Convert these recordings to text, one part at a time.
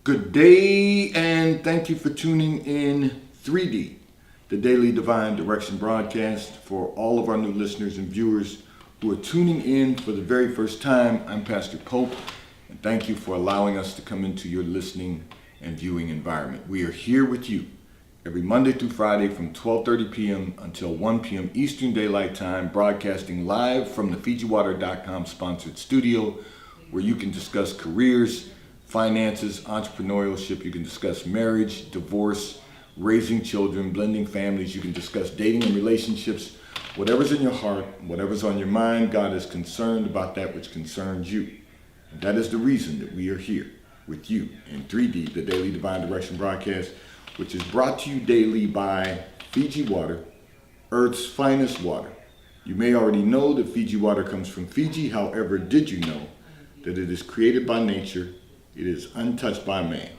Good day, and thank you for tuning in 3D, the Daily Divine Direction broadcast. For all of our new listeners and viewers who are tuning in for the very first time, I'm Pastor Pope, and thank you for allowing us to come into your listening and viewing environment. We are here with you every Monday through Friday from 12:30 p.m. until 1 p.m. Eastern Daylight Time, broadcasting live from the FijiWater.com sponsored studio, where you can discuss careers, finances, entrepreneurship. You can discuss marriage, divorce, raising children, blending families. You can discuss dating and relationships. Whatever's in your heart, whatever's on your mind, God is concerned about that which concerns you. And that is the reason that we are here with you in 3D, the Daily Divine Direction broadcast, which is brought to you daily by Fiji Water, Earth's finest water. You may already know that Fiji Water comes from Fiji. However, did you know that it is created by nature? It is untouched by man.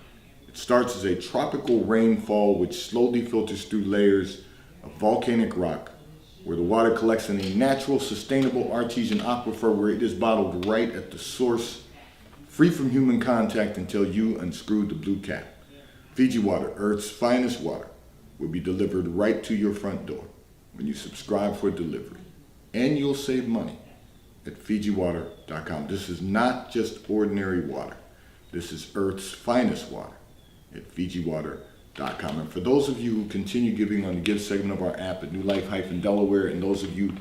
It starts as a tropical rainfall which slowly filters through layers of volcanic rock, where the water collects in a natural, sustainable artesian aquifer where it is bottled right at the source, free from human contact until you unscrew the blue cap. Fiji Water, Earth's finest water, will be delivered right to your front door when you subscribe for delivery. And you'll save money at FijiWater.com. This is not just ordinary water. This is Earth's finest water at FijiWater.com. And for those of you who continue giving on the Give segment of our app at New Life-Delaware, and those of you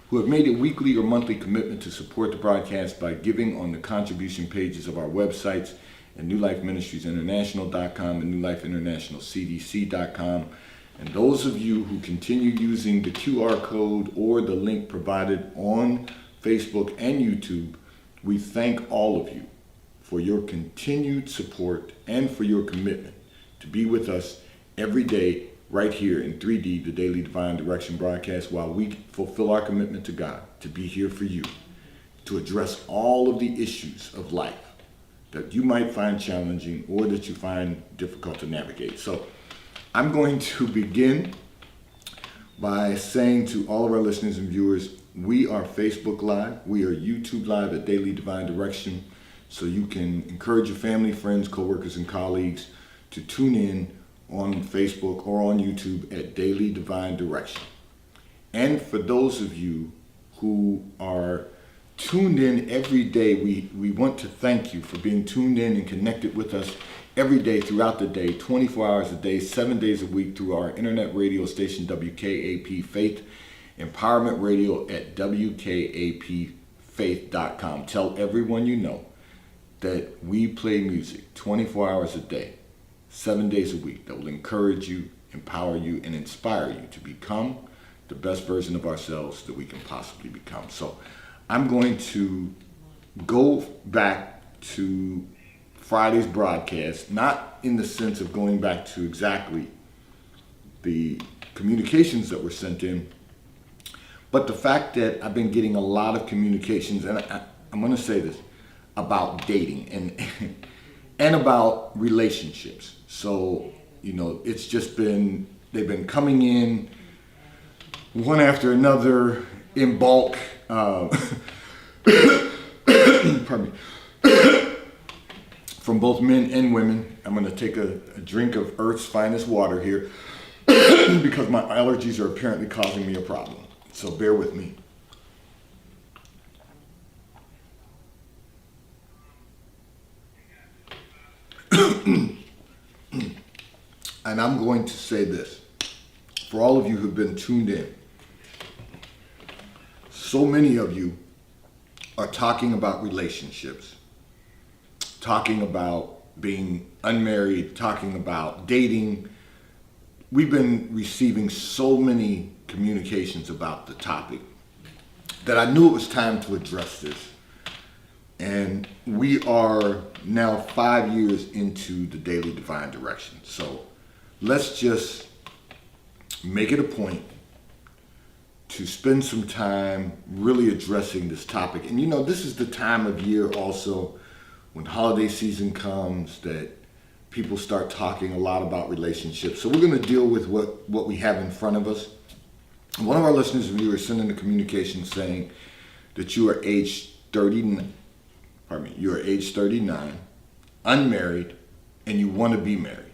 who have made a weekly or monthly commitment to support the broadcast by giving on the contribution pages of our websites at NewLifeMinistriesInternational.com and NewLifeInternationalCDC.com, and those of you who continue using the QR code or the link provided on Facebook and YouTube, we thank all of you for your continued support and for your commitment to be with us every day right here in 3D, the Daily Divine Direction broadcast, while we fulfill our commitment to God to be here for you, to address all of the issues of life that you might find challenging or that you find difficult to navigate. So I'm going to begin by saying to all of our listeners and viewers, we are Facebook Live, we are YouTube Live at Daily Divine Direction, so you can encourage your family, friends, coworkers, and colleagues to tune in on Facebook or on YouTube at Daily Divine Direction. And for those of you who are tuned in every day, we want to thank you for being tuned in and connected with us every day throughout the day, 24 hours a day, 7 days a week through our internet radio station, WKAP Faith, Empowerment Radio at WKAPFaith.com. Tell everyone you know that we play music 24 hours a day, 7 days a week, that will encourage you, empower you, and inspire you to become the best version of ourselves that we can possibly become. So I'm going to go back to Friday's broadcast, not in the sense of going back to exactly the communications that were sent in, but the fact that I've been getting a lot of communications, and I'm going to say this, about dating and about relationships. So, it's just been, they've been coming in one after another in bulk. Pardon me. From both men and women. I'm going to take a drink of Earth's finest water here because my allergies are apparently causing me a problem. So bear with me. And I'm going to say this, for all of you who've been tuned in, so many of you are talking about relationships, talking about being unmarried, talking about dating. We've been receiving so many communications about the topic that I knew it was time to address this. And we are now 5 years into the Daily Divine Direction. So let's just make it a point to spend some time really addressing this topic. And this is the time of year also when holiday season comes that people start talking a lot about relationships. So we're going to deal with what we have in front of us. One of our listeners and viewers sent in a communication saying that you are age 39, unmarried, and you want to be married.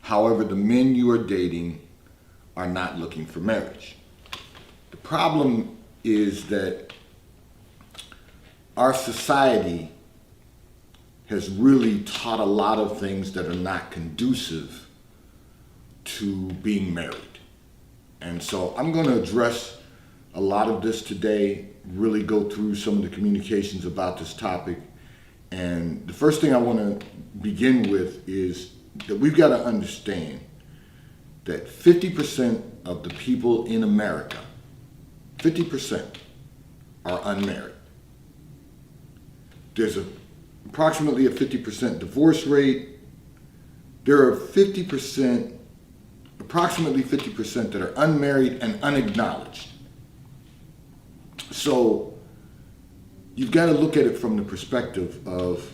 However, the men you are dating are not looking for marriage. The problem is that our society has really taught a lot of things that are not conducive to being married. And so I'm going to address a lot of this today, really go through some of the communications about this topic. And the first thing I want to begin with is that we've got to understand that 50% of the people in America, 50% are unmarried. There's approximately a 50% divorce rate. There are approximately 50% that are unmarried and unacknowledged. So you've got to look at it from the perspective of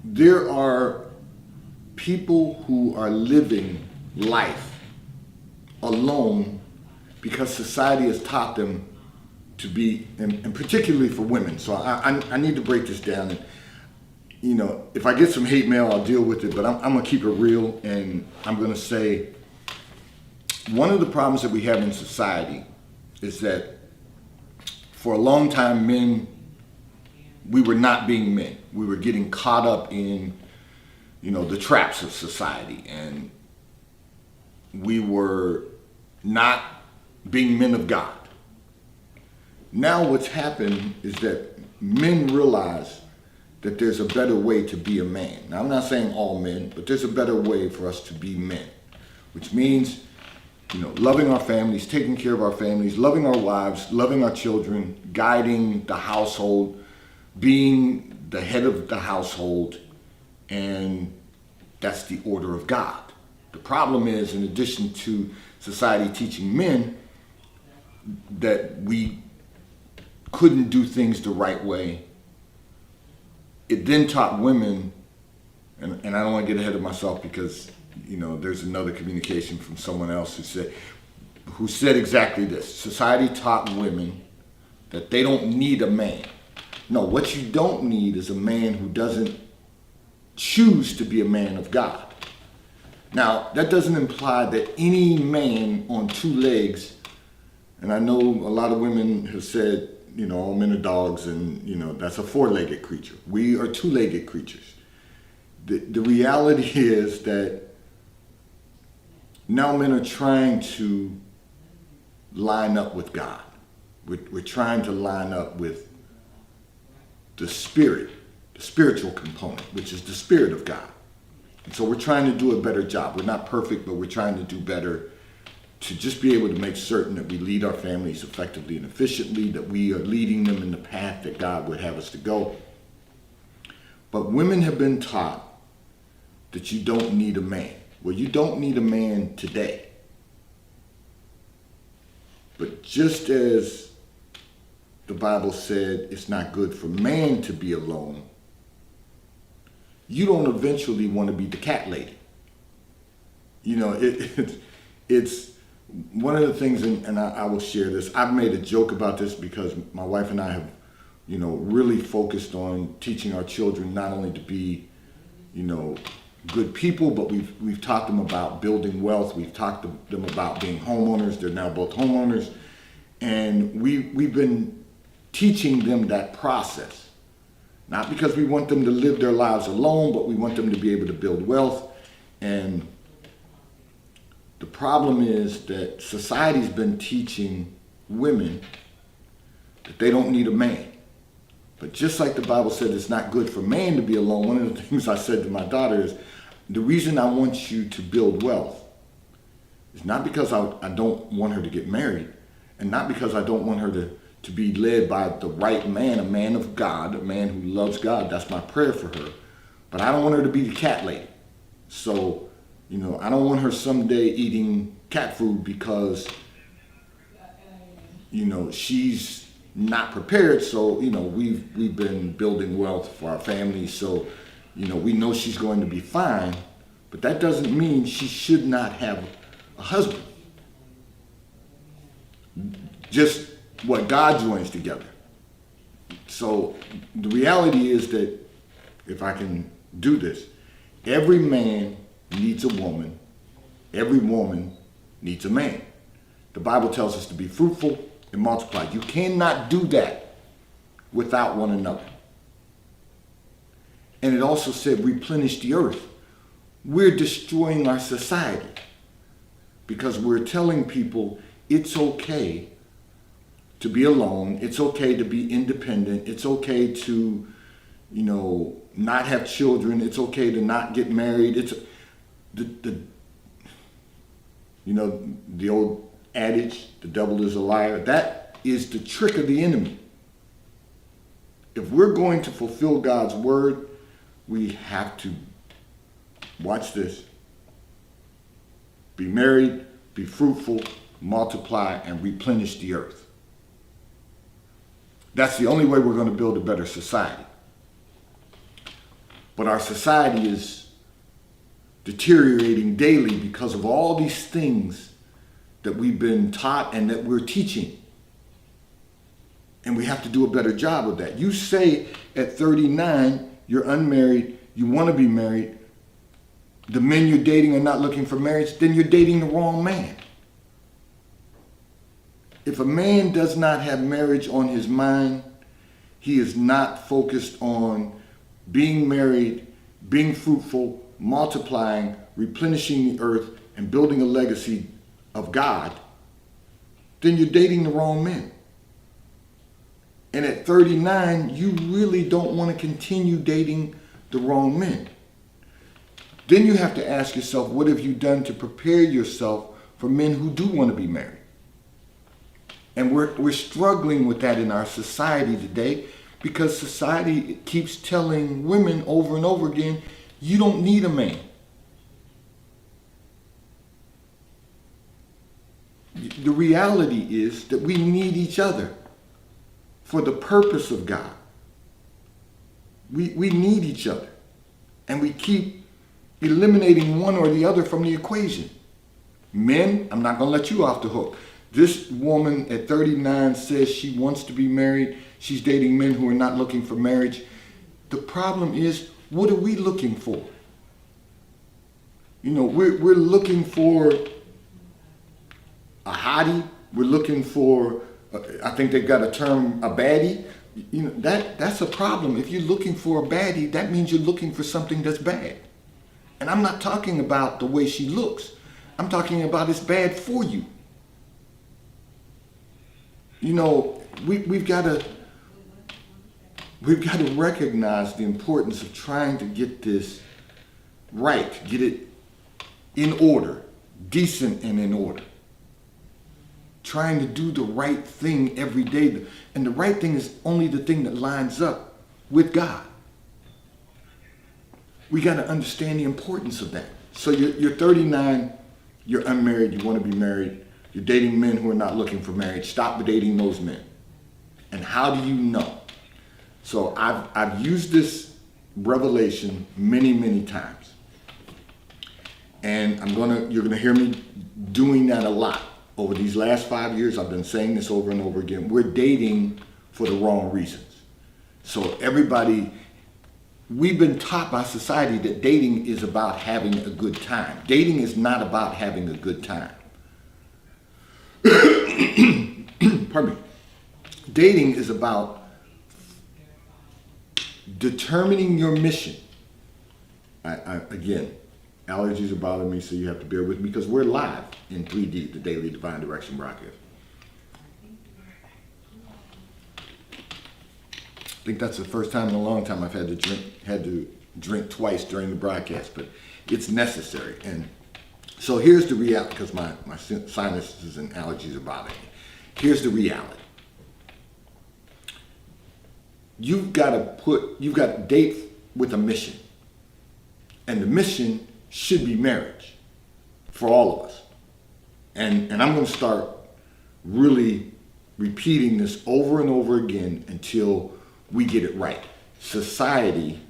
there are people who are living life alone because society has taught them to be, and particularly for women. So I need to break this down. And, you know, if I get some hate mail, I'll deal with it, but I'm going to keep it real, and I'm going to say one of the problems that we have in society is that for a long time, men, we were not being men. We were getting caught up in, you know, the traps of society, and we were not being men of God. Now what's happened is that men realize that there's a better way to be a man. Now I'm not saying all men, but there's a better way for us to be men, which means, you know, loving our families, taking care of our families, loving our wives, loving our children, guiding the household, being the head of the household, and that's the order of God. The problem is, in addition to society teaching men that we couldn't do things the right way, it then taught women, and I don't want to get ahead of myself because, you know, there's another communication from someone else who said exactly this. Society taught women that they don't need a man. No, what you don't need is a man who doesn't choose to be a man of God. Now, that doesn't imply that any man on two legs, and I know a lot of women have said, you know, all men are dogs, and, you know, that's a four-legged creature. We are two-legged creatures. The reality is that now men are trying to line up with God. We're trying to line up with the spirit, the spiritual component, which is the Spirit of God. And so we're trying to do a better job. We're not perfect, but we're trying to do better to just be able to make certain that we lead our families effectively and efficiently, that we are leading them in the path that God would have us to go. But women have been taught that you don't need a man. Well, you don't need a man today. But just as the Bible said it's not good for man to be alone, you don't eventually want to be the cat lady. You know, it's one of the things, and I will share this. I've made a joke about this because my wife and I have, you know, really focused on teaching our children not only to be, you know, good people, but we've taught them about building wealth. We've taught them about being homeowners. They're now both homeowners. And we've been teaching them that process. Not because we want them to live their lives alone, but we want them to be able to build wealth. And the problem is that society's been teaching women that they don't need a man. But just like the Bible said it's not good for man to be alone, one of the things I said to my daughter is, the reason I want you to build wealth is not because I don't want her to get married, and not because I don't want her to be led by the right man, a man of God, a man who loves God. That's my prayer for her. But I don't want her to be the cat lady. So, you know, I don't want her someday eating cat food because, you know, she's not prepared. So, you know, we've been building wealth for our family. So, you know, we know she's going to be fine, but that doesn't mean she should not have a husband. Just what God joins together. So the reality is that if I can do this. Every man needs a woman. Every woman needs a man. The Bible tells us to be fruitful and multiply. You cannot do that without one another. And it also said replenish the earth. We're destroying our society because we're telling people it's okay to be alone. It's okay to be independent. It's okay to, not have children. It's okay to not get married. It's the old adage, the devil is a liar. That is the trick of the enemy. If we're going to fulfill God's word, we have to, watch this, be married, be fruitful, multiply, and replenish the earth. That's the only way we're going to build a better society. But our society is deteriorating daily because of all these things that we've been taught and that we're teaching. And we have to do a better job of that. You say at 39, you're unmarried, you want to be married, the men you're dating are not looking for marriage, then you're dating the wrong man. If a man does not have marriage on his mind, he is not focused on being married, being fruitful, multiplying, replenishing the earth, and building a legacy of God, then you're dating the wrong men. And at 39, you really don't want to continue dating the wrong men. Then you have to ask yourself, what have you done to prepare yourself for men who do want to be married? And we're struggling with that in our society today because society keeps telling women over and over again, you don't need a man. The reality is that we need each other for the purpose of God. We need each other. And we keep eliminating one or the other from the equation. Men, I'm not going to let you off the hook. This woman at 39 says she wants to be married. She's dating men who are not looking for marriage. The problem is, what are we looking for? We're looking for a hottie. We're looking for, I think they've got a term, a baddie. That's a problem. If you're looking for a baddie, that means you're looking for something that's bad. And I'm not talking about the way she looks. I'm talking about it's bad for you. We've got to recognize the importance of trying to get this right, get it in order, decent and in order. Trying to do the right thing every day. And the right thing is only the thing that lines up with God. We got to understand the importance of that. So you're 39, you're unmarried, you want to be married, you're dating men who are not looking for marriage. Stop dating those men. And how do you know? So I've used this revelation many, many times. And you're gonna hear me doing that a lot. Over these last 5 years, I've been saying this over and over again. We're dating for the wrong reasons. So we've been taught by society that dating is about having a good time. Dating is not about having a good time. Pardon me. Dating is about determining your mission. Again, allergies are bothering me, so you have to bear with me because we're live in 3D, the Daily Divine Direction broadcast. I think that's the first time in a long time I've had to drink twice during the broadcast, but it's necessary. And so here's the reality, because my sinuses and allergies are bothering me. Here's the reality. You've got to date with a mission. And the mission should be marriage for all of us. And I'm going to start really repeating this over and over again until we get it right. Society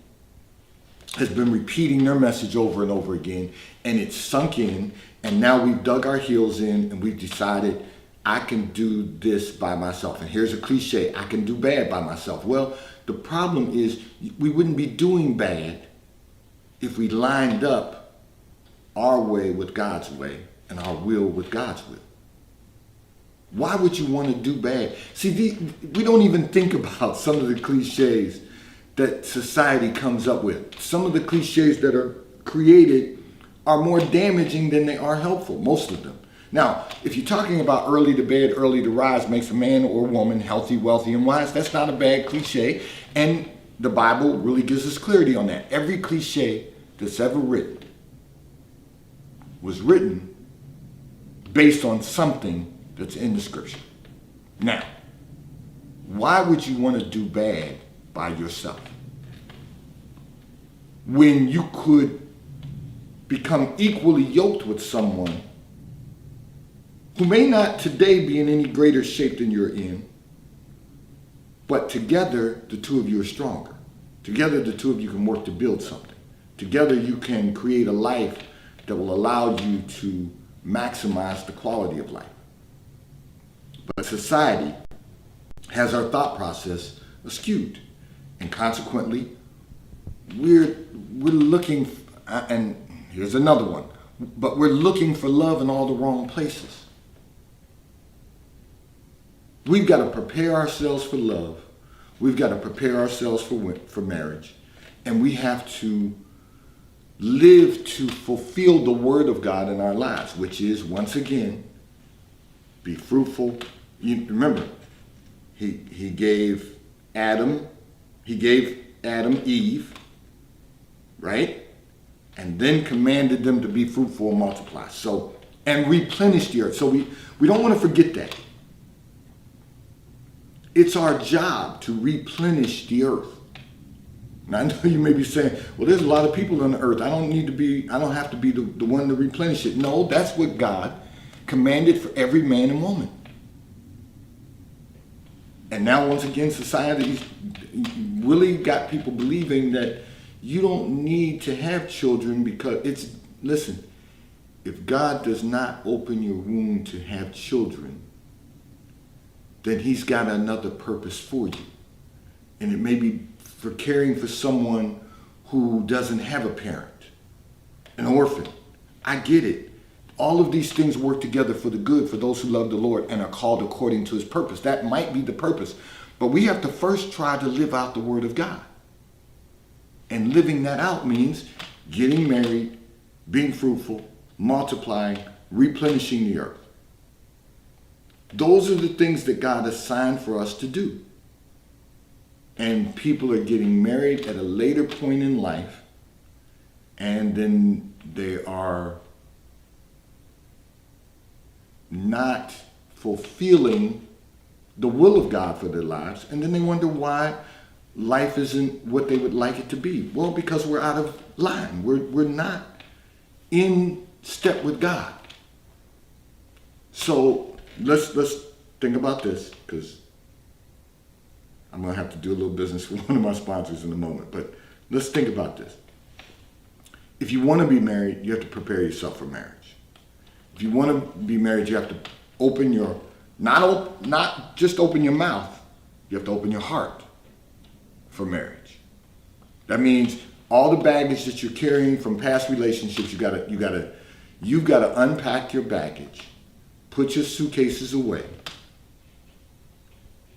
has been repeating their message over and over again, and it's sunk in, and now we've dug our heels in and we've decided I can do this by myself. And here's a cliche, I can do bad by myself. Well, the problem is we wouldn't be doing bad if we lined up our way with God's way and our will with God's will. Why would you want to do bad? See, we don't even think about some of the cliches that society comes up with. Some of the cliches that are created are more damaging than they are helpful, most of them. Now, if you're talking about early to bed, early to rise makes a man or woman healthy, wealthy, and wise, that's not a bad cliche. And the Bible really gives us clarity on that. Every cliche that's ever written was written based on something that's in the scripture. Now, why would you want to do bad by yourself when you could become equally yoked with someone who may not today be in any greater shape than you're in, but together the two of you are stronger. Together the two of you can work to build something. Together you can create a life that will allow you to maximize the quality of life. But society has our thought process skewed, and consequently we're looking, and here's another one, but we're looking for love in all the wrong places. We've got to prepare ourselves for love. We've got to prepare ourselves for marriage. And we have to live to fulfill the word of God in our lives, which is, once again, be fruitful. You remember, he gave Adam Eve, right? And then commanded them to be fruitful and multiply. So, and replenish the earth. So we don't want to forget that. It's our job to replenish the earth. Now, I know you may be saying, well, there's a lot of people on the earth. I don't have to be the one to replenish it. No, that's what God commanded for every man and woman. And now, once again, society really got people believing that you don't need to have children because listen, if God does not open your womb to have children, then he's got another purpose for you. And it may be for caring for someone who doesn't have a parent, an orphan. I get it. All of these things work together for the good for those who love the Lord and are called according to his purpose. That might be the purpose. But we have to first try to live out the word of God. And living that out means getting married, being fruitful, multiplying, replenishing the earth. Those are the things that God assigned for us to do. And people are getting married at a later point in life, and then they are not fulfilling the will of God for their lives, and then they wonder why life isn't what they would like it to be. Well, because we're out of line. We're not in step with God. So let's think about this, because I'm going to have to do a little business with one of my sponsors in a moment. But let's think about this. If you want to be married, you have to prepare yourself for marriage. If you want to be married, you have to open your, not just open your mouth, you have to open your heart for marriage. That means all the baggage that you're carrying from past relationships, you've got to unpack your baggage, put your suitcases away,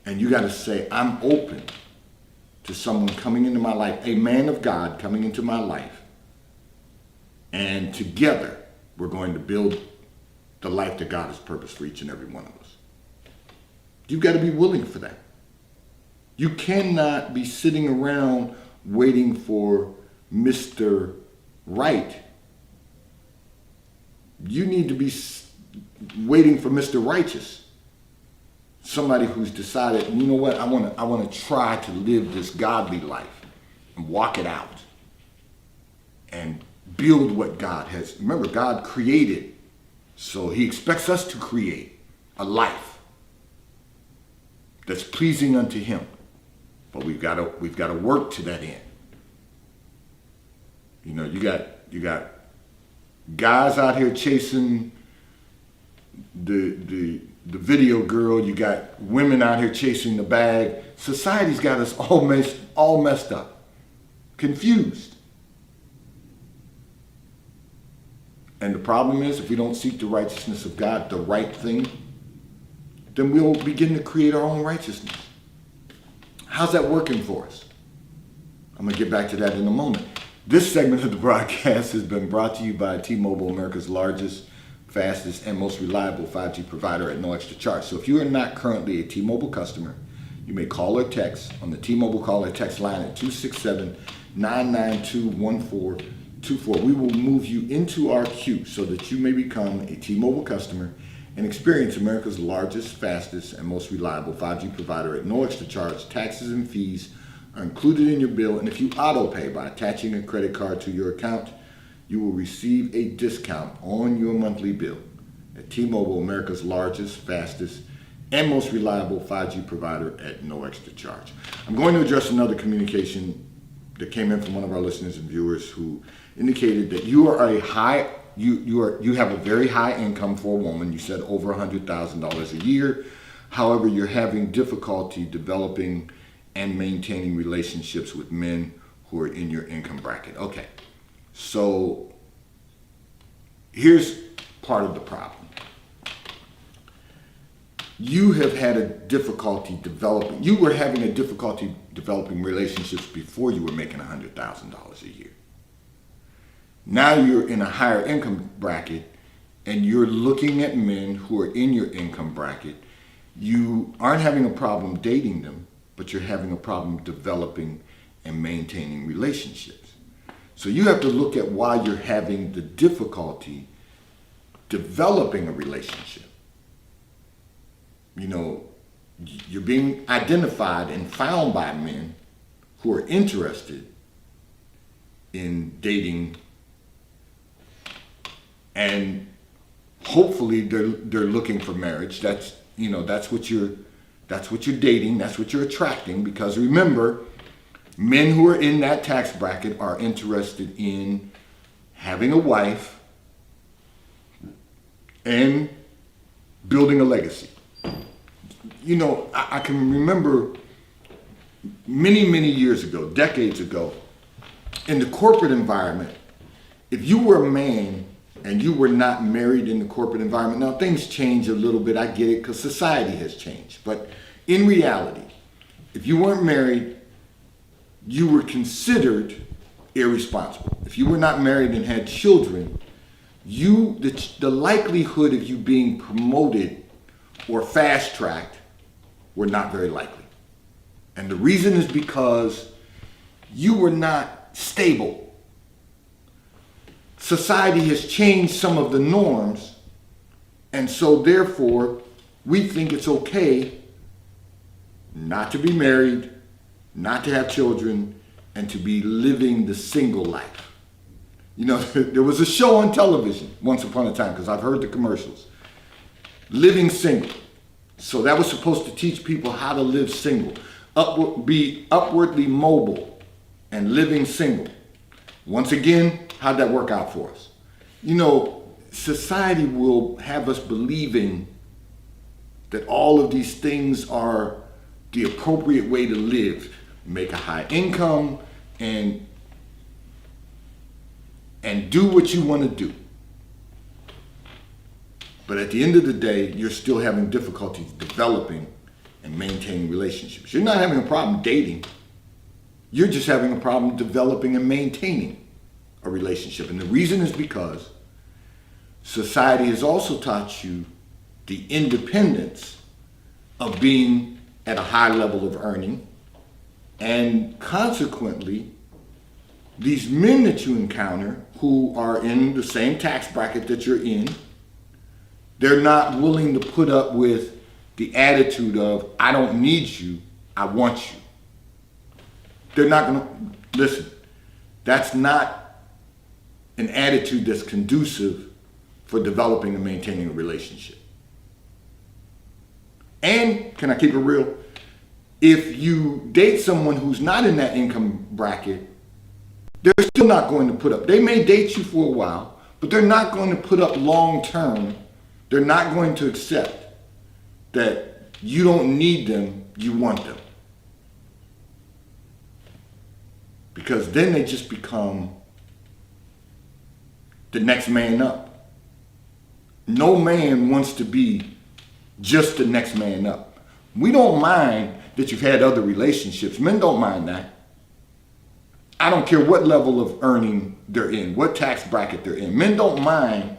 and you got to say, I'm open to someone coming into my life, a man of God coming into my life, and together we're going to build the life that God has purposed for each and every one of us. You've got to be willing for that. You cannot be sitting around waiting for Mr. Right. You need to be waiting for Mr. Righteous. Somebody who's decided, you know what, I want to try to live this godly life and walk it out and build what God has. Remember, God created, so he expects us to create a life that's pleasing unto him. But we've got to work to that end. You know, you got guys out here chasing the the video girl, you got women out here chasing the bag. Society's got us all messed up, confused. And the problem is, if we don't seek the righteousness of God, the right thing, then we'll begin to create our own righteousness. How's that working for us? I'm going to get back to that in a moment. This segment of the broadcast has been brought to you by T-Mobile, America's largest, fastest, and most reliable 5G provider at no extra charge. So if you are not currently a T-Mobile customer, you may call or text on the T-Mobile call or text line at 267-992-1424. We will move you into our queue so that you may become a T-Mobile customer and experience America's largest, fastest, and most reliable 5G provider at no extra charge. Taxes and fees are included in your bill, and if you auto pay by attaching a credit card to your account, you will receive a discount on your monthly bill. At T-Mobile, America's largest, fastest, and most reliable 5G provider at no extra charge. I'm going to address another communication that came in from one of our listeners and viewers who indicated that you are you have a very high income for a woman. You said over $100,000 a year. However, you're having difficulty developing and maintaining relationships with men who are in your income bracket. Okay, so here's part of the problem. You have had a difficulty developing, you were having a difficulty developing relationships before you were making $100,000 a year. Now you're in a higher income bracket and you're looking at men who are in your income bracket. You aren't having a problem dating them, but you're having a problem developing and maintaining relationships. So you have to look at why you're having the difficulty developing a relationship. You know, you're being identified and found by men who are interested in dating, and hopefully they're looking for marriage. That's what you're dating, that's what you're attracting, because remember, men who are in that tax bracket are interested in having a wife and building a legacy. You know, I can remember many years ago, decades ago, in the corporate environment, if you were a man and you were not married in the corporate environment, now things change a little bit, I get it, because society has changed. But in reality, if you weren't married, you were considered irresponsible. If you were not married and had children, the likelihood of you being promoted or fast-tracked were not very likely. And the reason is because you were not stable. Society has changed some of the norms, and so therefore we think it's okay not to be married, not to have children, and to be living the single life. You know, there was a show on television once upon a time, because I've heard the commercials, Living Single. So that was supposed to teach people how to live single, be upwardly mobile and living single. Once again, how'd that work out for us? You know, society will have us believing that all of these things are the appropriate way to live. Make a high income and do what you want to do. But at the end of the day, you're still having difficulty developing and maintaining relationships. You're not having a problem dating. You're just having a problem developing and maintaining a relationship. And the reason is because society has also taught you the independence of being at a high level of earning. And consequently, these men that you encounter who are in the same tax bracket that you're in, they're not willing to put up with the attitude of, I don't need you, I want you. They're not going to, listen, that's not an attitude that's conducive for developing and maintaining a relationship. And, can I keep it real? If you date someone who's not in that income bracket, they're still not going to put up. They may date you for a while, but they're not going to put up long term. They're not going to accept that you don't need them, you want them. Because then they just become the next man up. No man wants to be just the next man up. We don't mind that you've had other relationships. Men don't mind that. I don't care what level of earning they're in, what tax bracket they're in. Men don't mind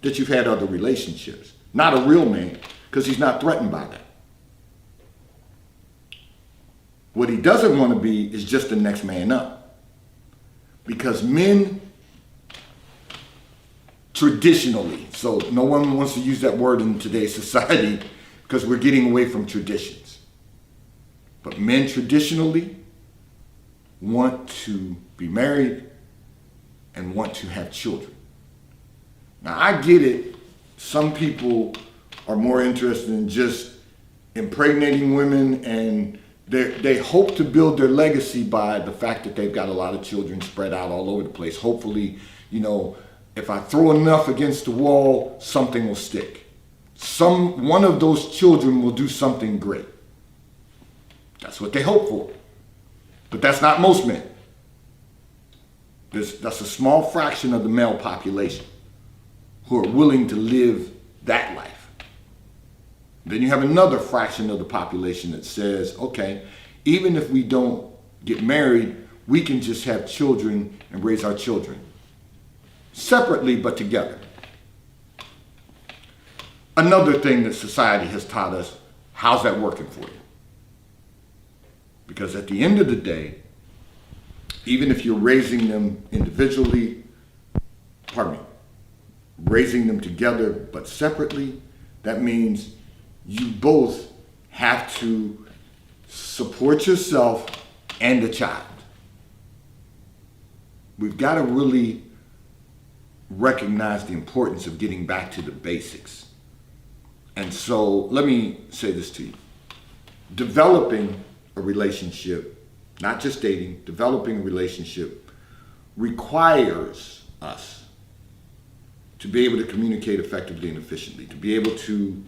that you've had other relationships. Not a real man, because he's not threatened by that. What he doesn't want to be is just the next man up. Because men traditionally, so no one wants to use that word in today's society because we're getting away from traditions. But men traditionally want to be married and want to have children. Now I get it. Some people are more interested in just impregnating women, and they hope to build their legacy by the fact that they've got a lot of children spread out all over the place. Hopefully, if I throw enough against the wall, something will stick. One of those children will do something great. That's what they hope for. But that's not most men. That's a small fraction of the male population who are willing to live that life. Then you have another fraction of the population that says, okay, even if we don't get married, we can just have children and raise our children. Separately, but together. Another thing that society has taught us, how's that working for you? Because at the end of the day, even if you're raising them individually, raising them together but separately, that means you both have to support yourself and the child. We've got to really recognize the importance of getting back to the basics. And so let me say this to you. Developing a relationship, not just dating, developing a relationship requires us to be able to communicate effectively and efficiently, to be able to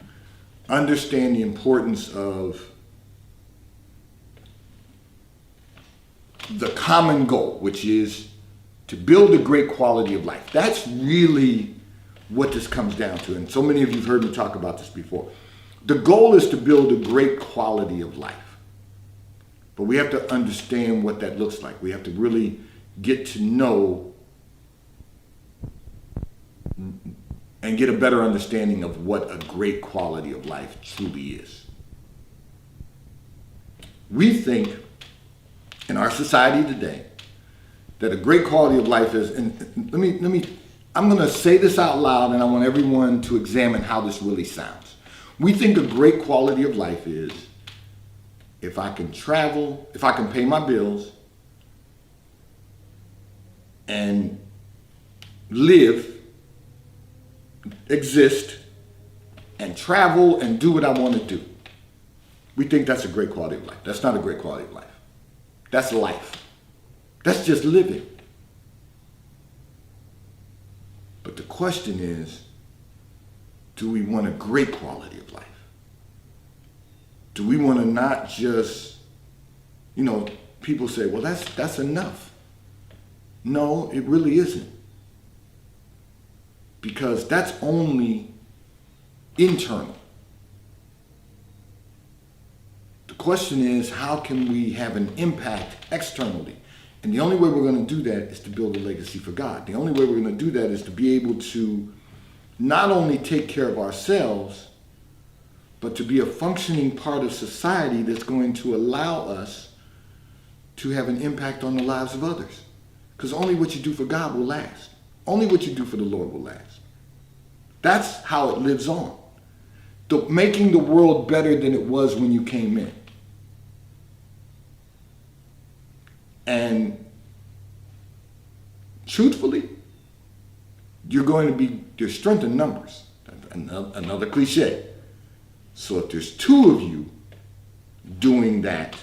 understand the importance of the common goal, which is to build a great quality of life. That's really what this comes down to. And so many of you have heard me talk about this before. The goal is to build a great quality of life. But we have to understand what that looks like. We have to really get to know and get a better understanding of what a great quality of life truly is. We think in our society today that a great quality of life is, and I'm going to say this out loud, and I want everyone to examine how this really sounds. We think a great quality of life is if I can travel, if I can pay my bills and live, exist, and travel and do what I want to do. We think that's a great quality of life. That's not a great quality of life. That's life. That's just living. But the question is, do we want a great quality of life? Do we want to not just, people say, well, that's enough. No, it really isn't. Because that's only internal. The question is, how can we have an impact externally? And the only way we're going to do that is to build a legacy for God. The only way we're going to do that is to be able to not only take care of ourselves, but to be a functioning part of society that's going to allow us to have an impact on the lives of others. Because only what you do for God will last. Only what you do for the Lord will last. That's how it lives on. Making the world better than it was when you came in. And truthfully, there's strength in numbers. Another cliche. So if there's two of you doing that,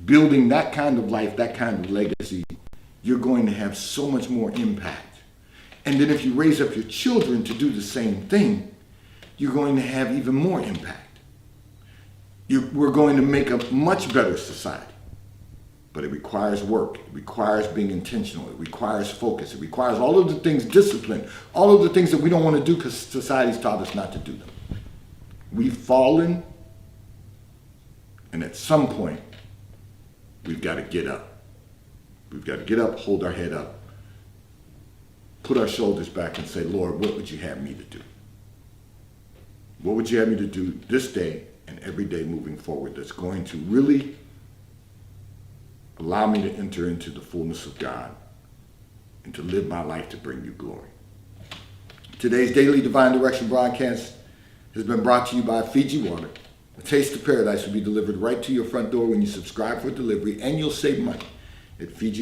building that kind of life, that kind of legacy, you're going to have so much more impact. And then if you raise up your children to do the same thing, you're going to have even more impact. we're going to make a much better society. But it requires work. It requires being intentional. It requires focus. It requires all of the things, discipline, all of the things that we don't want to do because society's taught us not to do them. We've fallen, and at some point, we've got to get up. We've got to get up, hold our head up, put our shoulders back and say, Lord, what would you have me to do? What would you have me to do this day and every day moving forward that's going to really allow me to enter into the fullness of God and to live my life to bring you glory? Today's Daily Divine Direction broadcast has been brought to you by Fiji Water. A taste of paradise will be delivered right to your front door when you subscribe for delivery, and you'll save money at Fiji